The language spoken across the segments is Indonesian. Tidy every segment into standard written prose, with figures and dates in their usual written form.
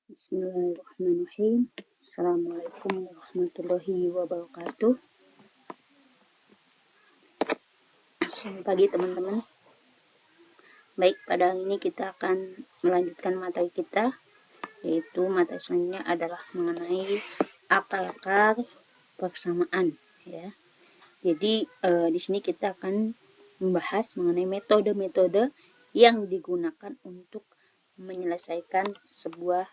Bismillahirrahmanirrahim. Assalamualaikum warahmatullahi wabarakatuh. Selamat pagi teman-teman. Baik, pada hari ini kita akan melanjutkan materi kita, yaitu materi selanjutnya adalah mengenai akar-akar persamaan. Ya. Jadi di sini kita akan membahas mengenai metode-metode yang digunakan untuk menyelesaikan sebuah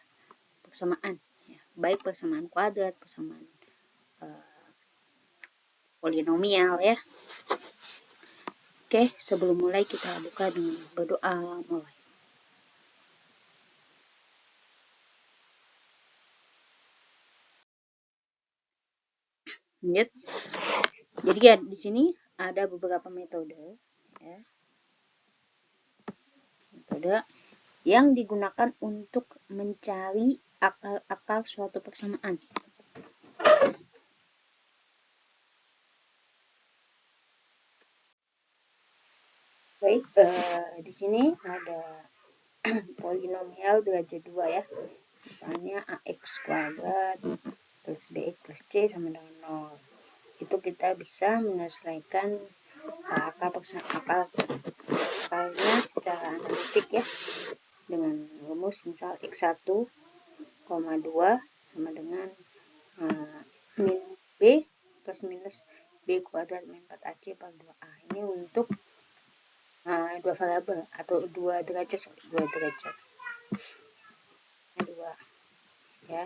persamaan, ya, baik persamaan kuadrat, persamaan polinomial, ya. Oke, sebelum mulai kita buka dengan berdoa mulai. Lanjut. Jadi ya di sini ada beberapa metode, ya, metode yang digunakan untuk mencari akar-akar suatu persamaan. Baik, di sini ada polinomial derajat 2, ya. Misalnya ax kuadrat plus bx plus c sama dengan 0. Itu kita bisa menyelesaikan akarnya secara analitik, ya, dengan rumus misal x1, 2 sama dengan min b plus minus b kuadrat min 4ac per 2a. Ini untuk dua variabel atau dua derajat, ya.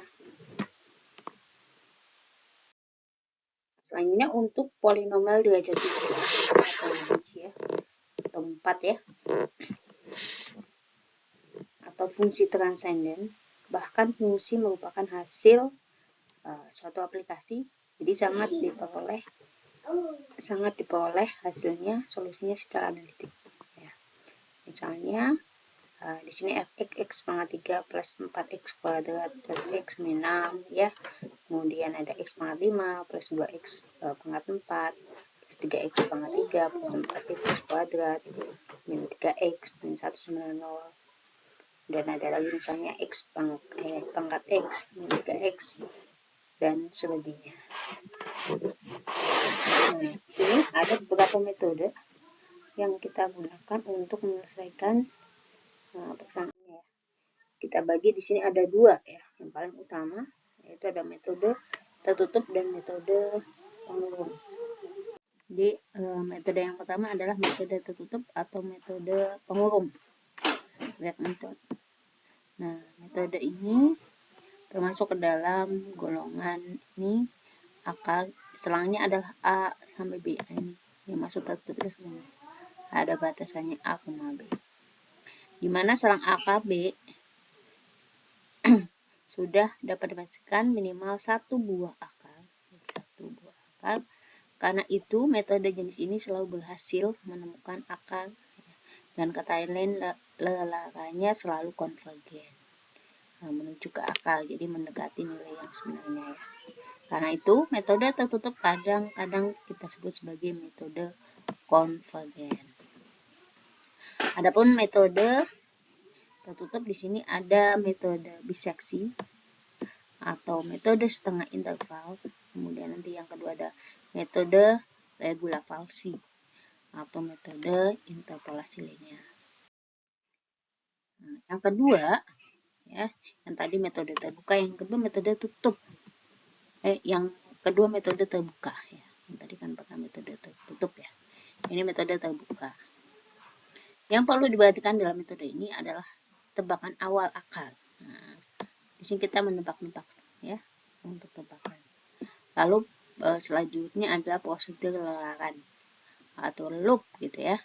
Selanjutnya untuk polinomial derajat 3 atau lebih, ya, atau 4, ya, atau fungsi transenden. Bahkan fungsi merupakan hasil suatu aplikasi, jadi sangat diperoleh hasilnya, solusinya secara analitik, ya. Misalnya di sini fx x pangkat 3 plus 4x kuadrat plus x min 6, ya. Kemudian ada x pangkat 5 plus 2x pangkat 4 plus 3x pangkat 3 plus 4x kuadrat min 3x min 1 sama dengan 0. Dan ada lagi misalnya x pangkat x min 3x dan sebagainya. Nah, di sini ada beberapa metode yang kita gunakan untuk menyelesaikan persamaannya. Kita bagi di sini ada dua, ya. Yang paling utama yaitu ada metode tertutup dan metode pengurung. Jadi metode yang pertama adalah metode tertutup atau metode pengurung. Lihat metode. Nah, metode ini termasuk ke dalam golongan ini akar selangnya adalah A sampai B. Ini masuk tertutup semua. Ada batasannya A, B. Di mana selang A ke B sudah dapat dipastikan minimal satu buah akar. Karena itu metode jenis ini selalu berhasil menemukan akar, dan kata lain lelaranya selalu konvergen menuju ke akar, jadi mendekati nilai yang sebenarnya, ya. Karena itu metode tertutup kadang-kadang kita sebut sebagai metode konvergen. Adapun metode tertutup di sini ada metode biseksi atau metode setengah interval. Kemudian nanti yang kedua ada metode regula falsi atau metode interpolasi linear. Nah, yang kedua, ya, yang tadi metode terbuka, yang kedua metode tutup. Yang kedua metode terbuka, ya. Yang tadi kan pertama metode tertutup, ya. Ini metode terbuka. Yang perlu diperhatikan dalam metode ini adalah tebakan awal akar. Nah, di sini kita menebak-nebak, ya, untuk tebakan. Lalu selanjutnya adalah prosedur lelaran atau loop, gitu, ya.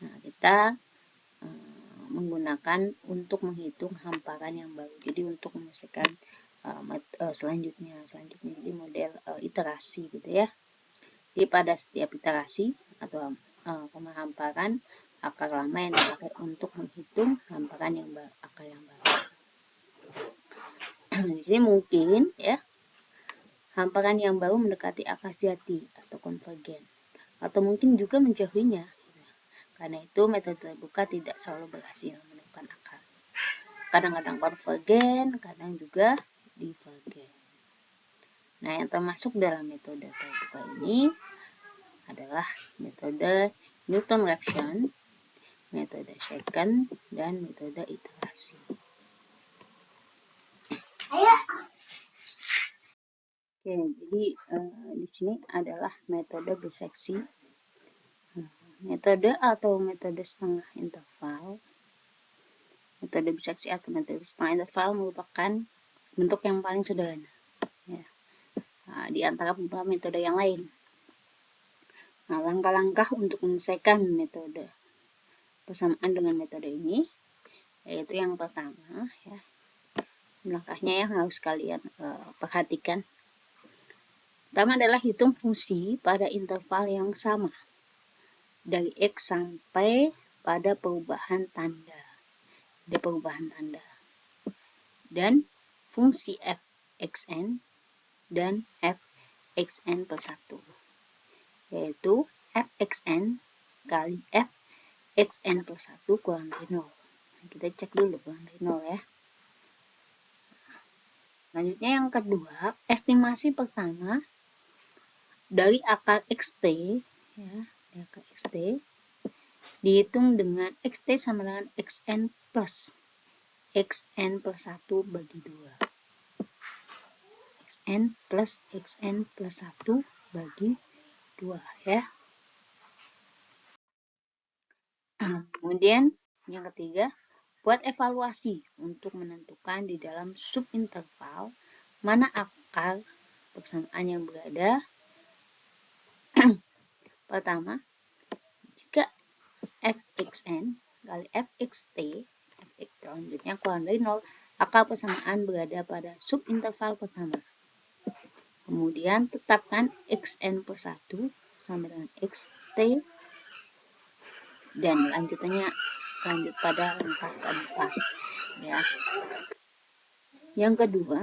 Nah, kita menggunakan untuk menghitung hamparan yang baru. Jadi untuk menyelesaikan selanjutnya jadi model iterasi, gitu, ya. Jadi pada setiap iterasi atau penghamparan akar lama yang dipakai untuk menghitung hamparan yang baru, akar yang baru. Di sini mungkin, ya, hamparan yang baru mendekati akar jati atau konvergen, atau mungkin juga menjauhinya. Karena itu metode terbuka tidak selalu berhasil menemukan akar kadang-kadang konvergen, kadang juga divergen. Nah, yang termasuk dalam metode terbuka ini adalah metode Newton-Raphson, metode second, dan metode iterasi. Oke, jadi di sini adalah metode biseksi. Metode atau metode setengah interval. Metode biseksi atau metode setengah interval merupakan bentuk yang paling sederhana ya, di antara beberapa metode yang lain. Nah, langkah-langkah untuk menyelesaikan metode persamaan dengan metode ini, yaitu yang pertama ya, langkahnya yang harus kalian perhatikan. Pertama adalah hitung fungsi pada interval yang sama dari X sampai pada perubahan tanda. Ada perubahan tanda. Dan fungsi fxn dan fxn per 1. Yaitu fxn kali fxn per 1 kurang dari 0. Nah, kita cek dulu kurang dari 0 ya. Selanjutnya yang kedua, estimasi pertama dari akar xt ya, akar xt dihitung dengan xt sama dengan xn plus 1 bagi 2. xn plus 1 bagi 2 ya. Kemudian yang ketiga, buat evaluasi untuk menentukan di dalam subinterval mana akar persamaan yang berada. Pertama, jika fxn kali fxt, selanjutnya kurang dari 0, akar persamaan berada pada subinterval pertama. Kemudian tetapkan xn per 1 sama dengan xt dan lanjutannya lanjut pada langkah keempat ya. Yang kedua,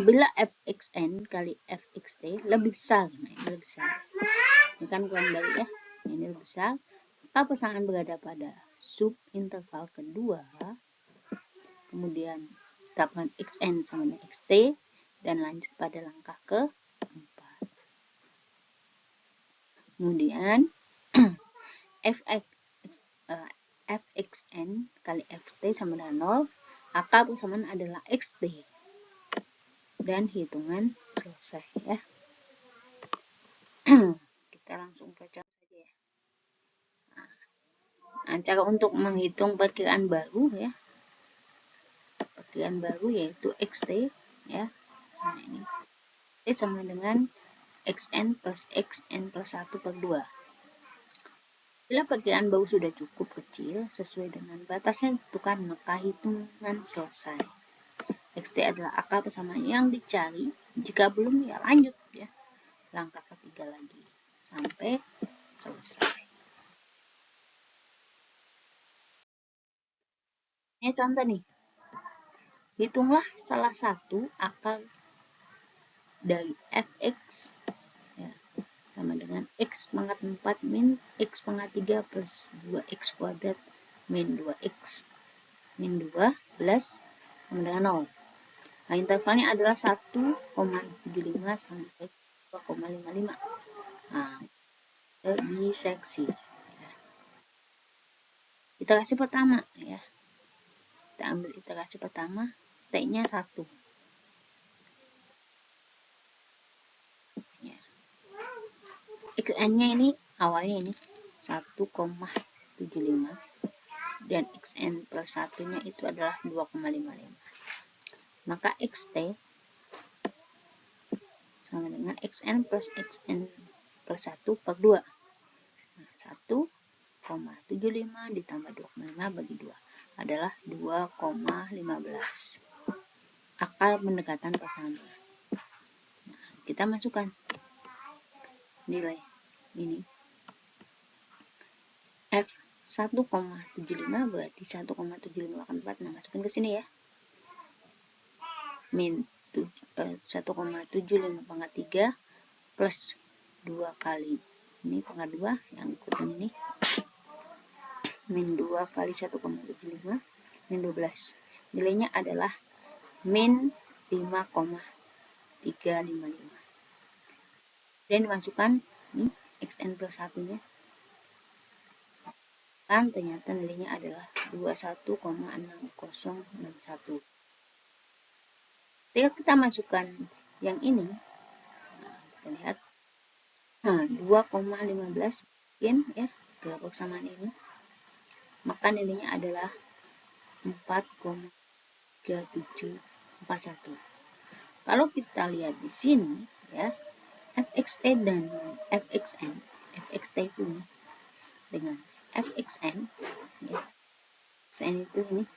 bila fxn kali fxt lebih besar, nah ini lebih besar, ini kan kurang dari ya, ini lebih besar, maka persamaan berada pada subinterval kedua. Kemudian tetapkan xn sama dengan xt dan lanjut pada langkah keempat. Kemudian fxn kali ft sama dengan 0, akar persamaan adalah xt dan hitungan selesai ya. Kita langsung ke contoh saja ya. Nah, cara untuk menghitung perkiraan baru ya, perkiraan baru yaitu xt ya. Nah, ini t sama dengan xn plus 1 per 2. Bila perkiraan baru sudah cukup kecil sesuai dengan batas yang ditentukan, maka hitungan selesai. Xt adalah akar persamaan yang dicari. Jika belum, ya lanjut ya. Langkah ketiga lagi sampai selesai. Ini contoh nih. Hitunglah salah satu akar dari fx ya, sama dengan x pangkat 4 min x pangkat 3 plus 2x kuadrat min 2x min 2 plus sama dengan 0. Nah, intervalnya adalah 1,75 sampai 2,55. Nah, biseksi. Ya. Iterasi pertama ya. Kita ambil iterasi pertama, t-nya 1. Ya. xn-nya ini awalnya ini 1,75 dan xn plus 1-nya itu adalah 2,55. Maka xt sama dengan xn plus plus 1 per 2. Nah, 1,75 ditambah 2,5 bagi 2 adalah 2,15. Akar pendekatan pertama. Nah, kita masukkan nilai ini. F 1,75 berarti 1,7584. Nah, masukkan ke sini ya. Min 1,75 pangkat 3 plus 2 kali ini pangkat 2 yang ikutan ini min 2 kali 1,75 min 12. Nilainya adalah min 5,355. Dan dimasukkan nih xn plus 1-nya. Dan ternyata nilainya adalah 21,6061. Ketika kita masukkan yang ini, nah, kita lihat 2,15 bikin ya ke persamaan ini, maka nilainya adalah 4,3741. Kalau kita lihat di sini ya, fxt dan fxn, fxt itu ini dengan fxn ya, xn itu ini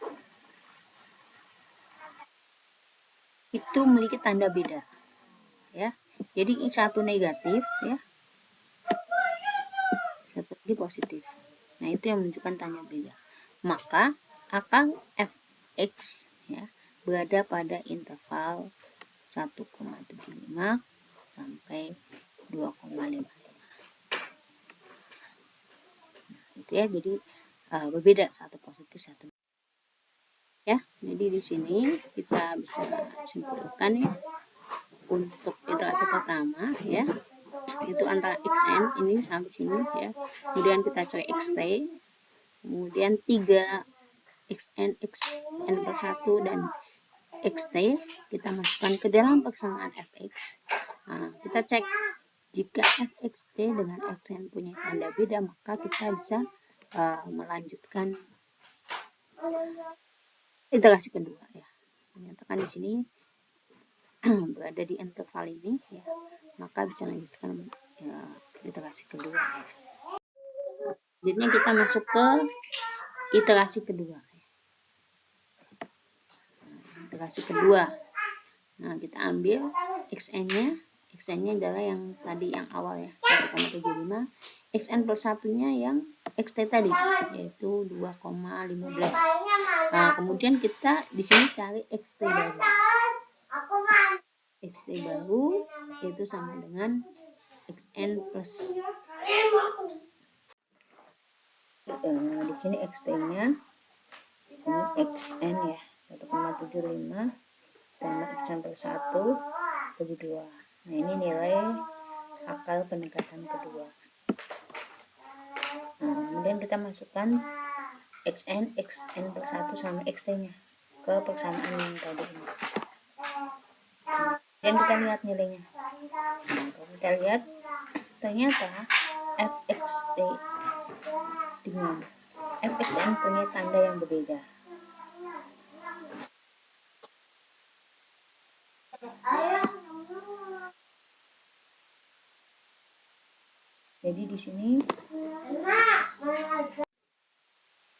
itu memiliki tanda beda ya. Jadi ini satu negatif ya, satu lagi positif. Nah, itu yang menunjukkan tanda beda. Maka akar fx ya berada pada interval 1,75 sampai 2,55. Itu ya, jadi berbeda, satu positif satu ya. Jadi di sini kita bisa simpulkan ya, untuk iterasi pertama ya, itu antara xn ini sampai sini ya, kemudian kita cari xt, kemudian 3 xn plus 1 dan xt kita masukkan ke dalam persamaan fx. Nah, kita cek jika fxt dengan xn punya tanda beda, maka kita bisa melanjutkan iterasi kedua ya. Menyatakan di sini berada di interval ini ya, maka bisa lanjutkan ya, iterasi kedua ya. Selanjutnya kita masuk ke iterasi kedua ya. Iterasi kedua, nah kita ambil xn-nya, xn-nya adalah yang tadi yang awal ya, 1,75, xn plus 1-nya yang xt tadi yaitu 2,15. Nah, kemudian kita di sini cari xt baru. Xt baru yaitu sama dengan xn plus di sini xt-nya ini xn ya, 1,75 tambah xn plus 1 bagi 2. Nah, ini nilai akar pendekatan kedua. Nah, kemudian kita masukkan xn plus 1 sama xt-nya ke persamaan yang tadi ini. Dan kita lihat nilainya. Nah, kalau kita lihat ternyata fxt dengan fxn punya tanda yang berbeda. Jadi di sini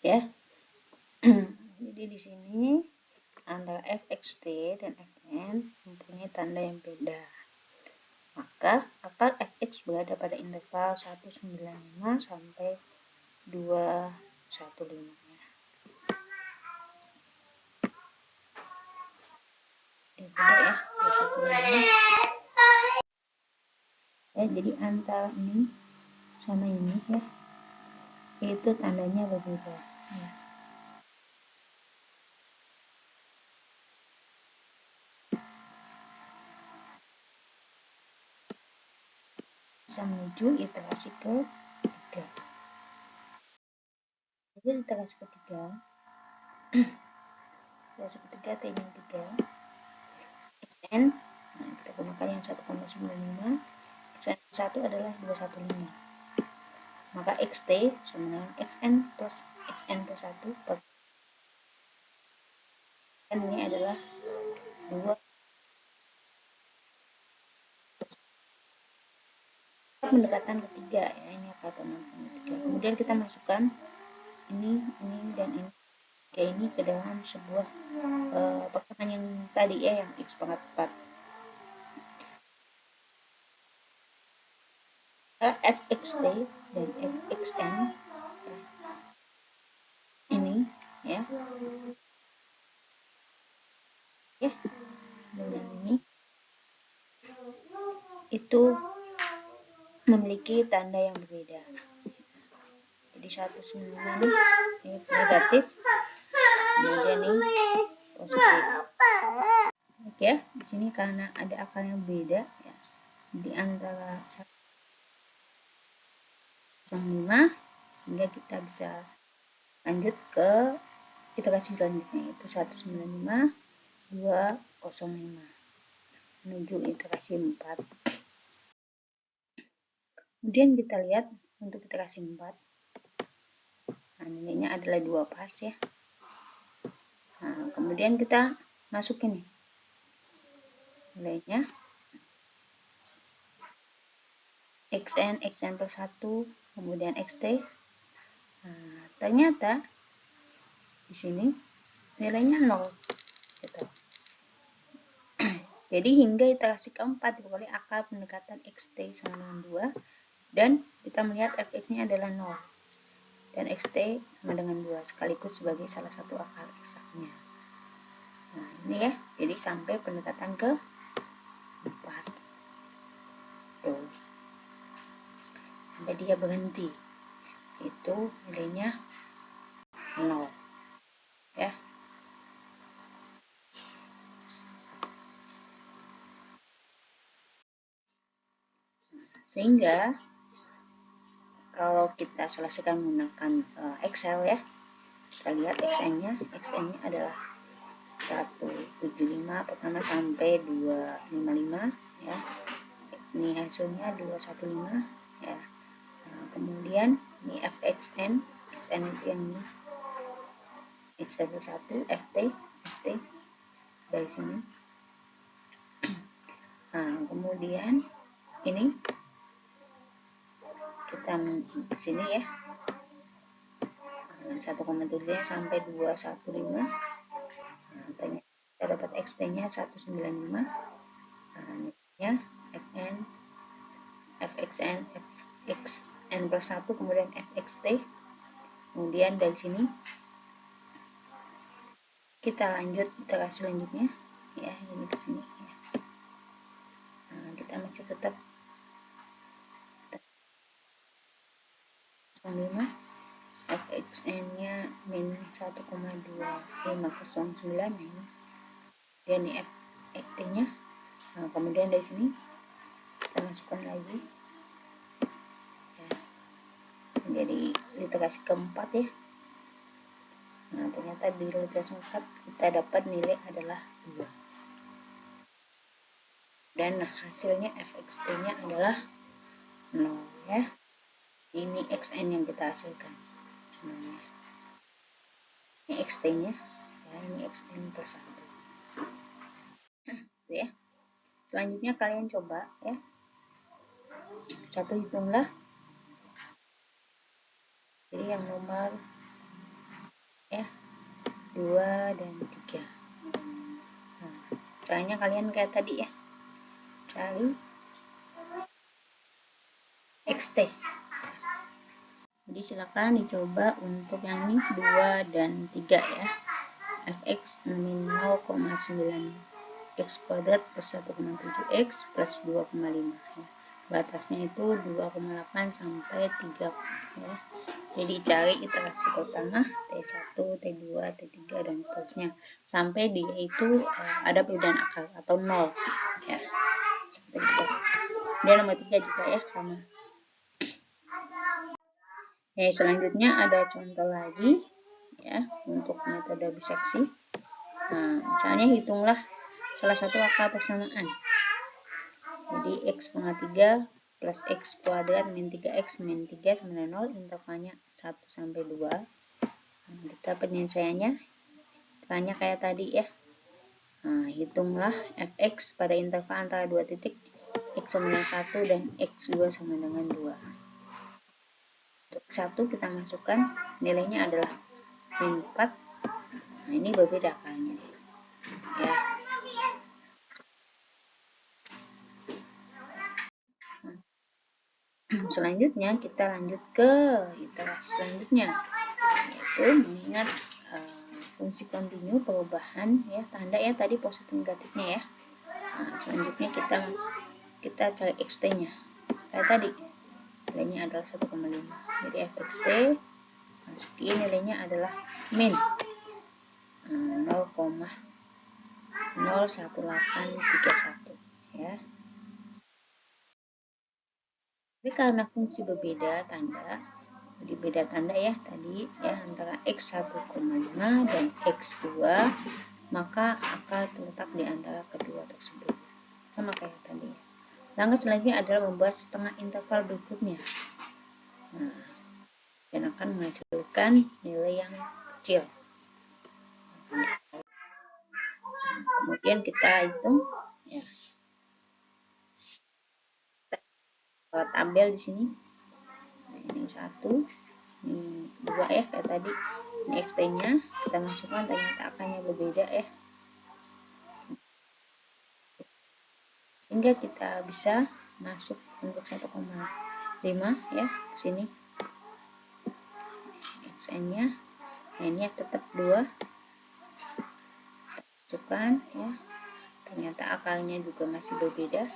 ya. Jadi di sini antara fxt dan fn mempunyai tanda yang beda. Maka akar fx berada pada interval 195 sampai 215 ya. Itu ya, 215. Ya, jadi antara ini sama ini ya, itu tandanya berbeda ya. Bisa menuju iterasi ketiga. Jadi iterasi ketiga, iterasi ketiga T-3 xn, nah kita gunakan yang 1,95, xn 1 adalah 215. Maka xt sama dengan xn plus 1 per n ini adalah 2. Pendekatan ketiga ya, ini akar pendekatan ketiga. Kemudian kita masukkan ini dan ini kayak ini ke dalam sebuah persamaan yang tadi ya, yang x pangkat 4. fxt dan fxn ini ya dengan ini itu memiliki tanda yang berbeda. Jadi 1,9 ini negatif kemudian ini positif. Oke, di sini karena ada akarnya beda ya, di antara 1,5, sehingga kita bisa lanjut ke iterasi selanjutnya, yaitu 195, 205 menuju iterasi 4. Kemudian kita lihat untuk iterasi 4, nah, nilainya adalah 2 pas ya. Nah, kemudian kita masukin nih nilainya xn per 1, kemudian xt. Nah, ternyata di sini nilainya 0 gitu. Jadi hingga iterasi keempat dikali akar pendekatan xt sama dengan 2, dan kita melihat fx-nya adalah 0 dan xt sama dengan 2 sekaligus sebagai salah satu akar eksaknya. Nah, ini ya, jadi sampai pendekatan ke 4 tuh, sampai dia berhenti, itu nilainya 0 ya. Sehingga kalau kita selesaikan menggunakan Excel ya, kita lihat xn-nya adalah 175 pertama sampai 255 ya. Ini hasilnya 215 ya. Nah, kemudian ini fxn, xn itu yang ini x1, ft dari sini. Nah, kemudian ini kita di sini ya, 1,7 sampai 215. Nah, kita dapat xt-nya 195. Nah, ya fn, fxn, fxn plus 1, kemudian fxt. Kemudian dari sini kita lanjut iterasi selanjutnya ya, ini ke sini ya. Nah, kita masih tetap 5, fxn-nya min 1,2509 ini. Dan ini ft-nya. Nah, kemudian dari sini kita masukkan lagi ya, menjadi iterasi keempat ya. Nah, ternyata di iterasi keempat kita dapat nilai adalah 2, dan hasilnya fxt-nya adalah 0 ya. Ini xn yang kita hasilkan. Nah, ini xt-nya ya, ini xn per 1 ya. Selanjutnya kalian coba ya, satu hitunglah, jadi yang nomor ya 2 dan 3. Nah, caranya kalian kayak tadi ya, cari xt. Jadi silakan dicoba untuk yang ini 2 dan 3 ya. fx min 0,9 x kuadrat plus 1,7x plus 2,5 ya. Batasnya itu 2,8 sampai 3 ya. Jadi cari iterasi pertama T1, T2, T3 dan seterusnya sampai dia itu ada perbedaan akar atau 0 ya. Seperti itu. Dia nomor 3 juga ya, sama. Ya, selanjutnya ada contoh lagi ya untuk metode biseksi. Nah, misalnya hitunglah salah satu akar persamaan. Jadi x pangkat 3 plus x kuadrat min 3x min 3 sama dengan 0, intervalnya 1 sampai 2. Nah, kita penyelesaiannya caranya kayak tadi ya. Nah, hitunglah fx pada interval antara 2 titik x sama dengan 1 dan x2 sama dengan 2. Untuk 1 kita masukkan nilainya adalah min 4. Nah, ini berbeda akarnya ya. Selanjutnya kita lanjut ke iterasi selanjutnya, yaitu mengingat fungsi kontinu perubahan ya, tanda ya tadi positif negatifnya ya. Nah, selanjutnya kita cari xt-nya kayak tadi, nilainya adalah 1,5. Jadi fxt masukin nilainya adalah min 0,01831 ya. Tapi karena fungsi berbeda tanda, jadi beda tanda ya tadi ya antara X1,5 dan X2, maka akal terletak di antara kedua tersebut. Sama kayak tadi. Langkah selanjutnya adalah membuat setengah interval berikutnya. Nah, dan akan menghasilkan nilai yang kecil. Kemudian kita hitung ya. Buat tabel di sini. Nah, ini 1, ini 2 ya kayak tadi. Ini XT-nya kita masukkan, ternyata akannya berbeda ya. Sehingga kita bisa masuk untuk 1,5 ya ke sini. XN-nya. Nah, ini tetap 2. Masukkan ya. Ternyata akalnya juga masih berbeda.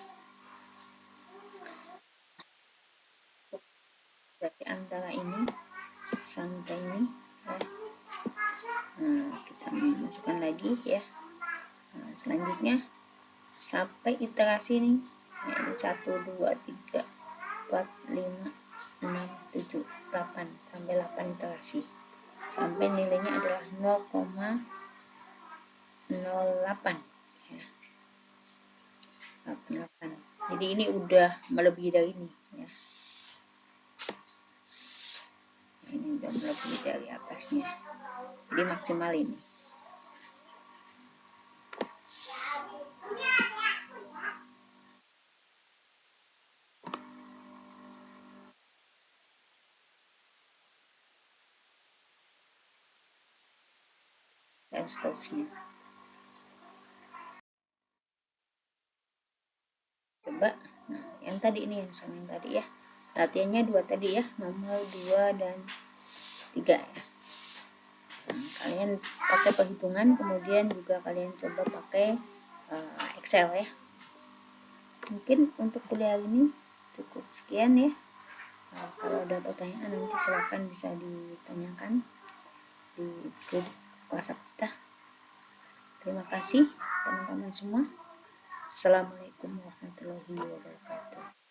Berarti antara ini sampai ini ya. Nah, kita masukkan lagi ya. Nah, selanjutnya sampai iterasi ini ya, ini 1, 2, 3, 4, 5, 6, 7, 8 sampai 8 iterasi sampai nilainya adalah 0,08 ya. 8. Jadi ini udah melebihi dari ini ya. Ini udah melebihi dari atasnya, jadi maksimal ini. Dan seterusnya. Coba, nah yang tadi ini yang sama yang tadi ya. Latihannya 2 tadi ya, nomor 2 dan 3 ya. Nah, kalian pakai perhitungan, kemudian juga kalian coba pakai Excel ya. Mungkin untuk kuliah ini cukup sekian ya. Kalau ada pertanyaan nanti silakan bisa ditanyakan di grup WhatsApp kita. Terima kasih teman-teman semua. Assalamualaikum warahmatullahi wabarakatuh.